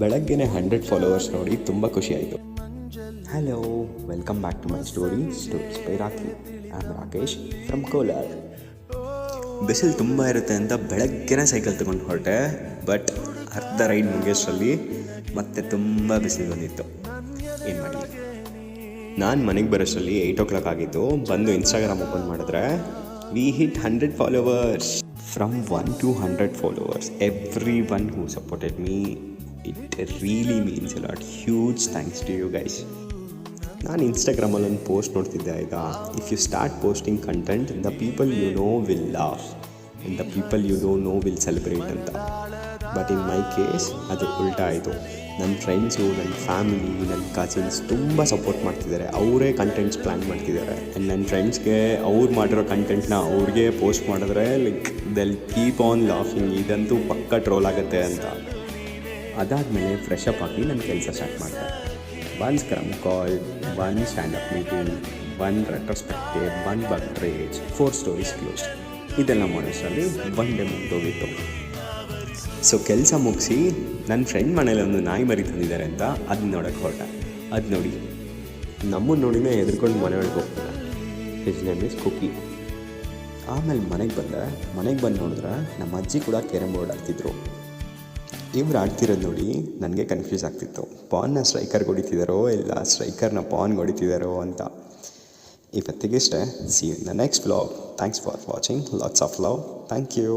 ಬೆಳಗ್ಗೆನೇ 100 ಫಾಲೋವರ್ಸ್ ನೋಡಿ ತುಂಬ ಖುಷಿ ಆಯಿತು. Hello, welcome back to my stories by Rocky. I am Rakesh from Kolar. ಬಿಸಿಲು ತುಂಬ ಇರುತ್ತೆ ಅಂತ ಬೆಳಗ್ಗೆನೇ ಸೈಕಲ್ ತೊಗೊಂಡು ಹೊರಟೆ. ಬಟ್ ಅರ್ಧ ರೈಡ್ ಮುಗಿಯೋಷ್ಟರಲ್ಲಿ ಮತ್ತೆ ತುಂಬ ಬಿಸಿಲು ಬಂದಿತ್ತು. ಏನು ಮಾಡಲಿ, ನಾನು ಮನೆಗೆ ಬರೋಷ್ಟರಲ್ಲಿ 8 ಆಗಿತ್ತು. ಬಂದು ಇನ್ಸ್ಟಾಗ್ರಾಮ್ ಓಪನ್ ಮಾಡಿದ್ರೆ we hit 100 followers. From 1 to 100 followers, everyone who supported me, it really means a lot. Huge thanks to you guys. ನಾನು ಇನ್ಸ್ಟಾಗ್ರಾಮಲ್ಲಿ ಒಂದು ಪೋಸ್ಟ್ ನೋಡ್ತಿದ್ದೆ ಆಯಿತಾ. If you start posting content, the people you know will laugh and the people you don't know will celebrate ಅಂತ. But in my case ಅದು ಉಲ್ಟಾ ಆಯಿತು. ನನ್ನ ಫ್ರೆಂಡ್ಸು, ನನ್ನ ಫ್ಯಾಮಿಲಿ, ನನ್ನ ಕಸಿನ್ಸ್ ತುಂಬ ಸಪೋರ್ಟ್ ಮಾಡ್ತಿದ್ದಾರೆ. ಅವರೇ ಕಂಟೆಂಟ್ಸ್ ಪ್ಲ್ಯಾನ್ ಮಾಡ್ತಿದ್ದಾರೆ. ಆ್ಯಂಡ್ ನನ್ನ ಫ್ರೆಂಡ್ಸ್ಗೆ ಅವ್ರು ಮಾಡಿರೋ ಕಂಟೆಂಟ್ನ ಅವ್ರಿಗೆ ಪೋಸ್ಟ್ ಮಾಡಿದ್ರೆ like they'll keep on laughing, ಇದಂತೂ ಪಕ್ಕ ಟ್ರೋಲ್ ಆಗುತ್ತೆ ಅಂತ. ಅದಾದಮೇಲೆ ಫ್ರೆಶ್ ಅಪ್ ಆಗಿ ನನ್ನ ಕೆಲಸ ಸ್ಟಾರ್ಟ್ ಮಾಡಿದೆ. 1 ಸ್ಕ್ರಮ್ ಕಾಲ್, 1 ಸ್ಟ್ಯಾಂಡಪ್ ಮೀಟಿಂಗ್, 1 ರೆಟ್ರೋಸ್ಪೆಕ್ಟಿವ್, 1 ಬಗ್ ಟ್ರೇಡ್ಸ್, 4 ಸ್ಟೋರೀಸ್ ಕ್ಲೋಸ್. ಇದೆಲ್ಲ ಮಾಡೋಷ್ಟರಲ್ಲಿ 1 ಡೇ ಮುಗಿದೋಗಿತ್ತು. ಸೊ ಕೆಲಸ ಮುಗಿಸಿ ನನ್ನ ಫ್ರೆಂಡ್ ಮನೇಲಿ ಒಂದು ನಾಯಿ ಮರಿ ತಂದಿದ್ದಾರೆ ಅಂತ ಅದನ್ನ ನೋಡೋಕ್ಕೆ ಹೊರಟ. ಅದು ನೋಡಿ ನಮ್ಮನ್ನು ನೋಡಿನೇ ಹೆದರ್ಕೊಂಡು ಮನೆ ಒಳಗೆ ಹೋಗ್ತಾನೆ. His name is Cookie. ಆಮೇಲೆ ಮನೆಗೆ ಬಂದು ನೋಡಿದ್ರೆ ನಮ್ಮ ಅಜ್ಜಿ ಕೂಡ ಕ್ಯಾರಮ್ ಬೋರ್ಡ್ ಆಡ್ತಿದ್ರು. ಇವ್ರು ಆಡ್ತಿರೋದು ನೋಡಿ ನನಗೆ ಕನ್ಫ್ಯೂಸ್ ಆಗ್ತಿತ್ತು. ಪಾನ್ನ ಸ್ಟ್ರೈಕರ್ಗೆ ಹೊಡಿತಿದ್ದಾರೋ ಇಲ್ಲ ಸ್ಟ್ರೈಕರ್ನ ಪಾನ್ಗೆ ಹೊಡಿತಿದ್ದಾರೋ ಅಂತ. ಇವತ್ತಿಗಿಷ್ಟೇ. See you in the next vlog. Thanks for watching. Lots of love. Thank you.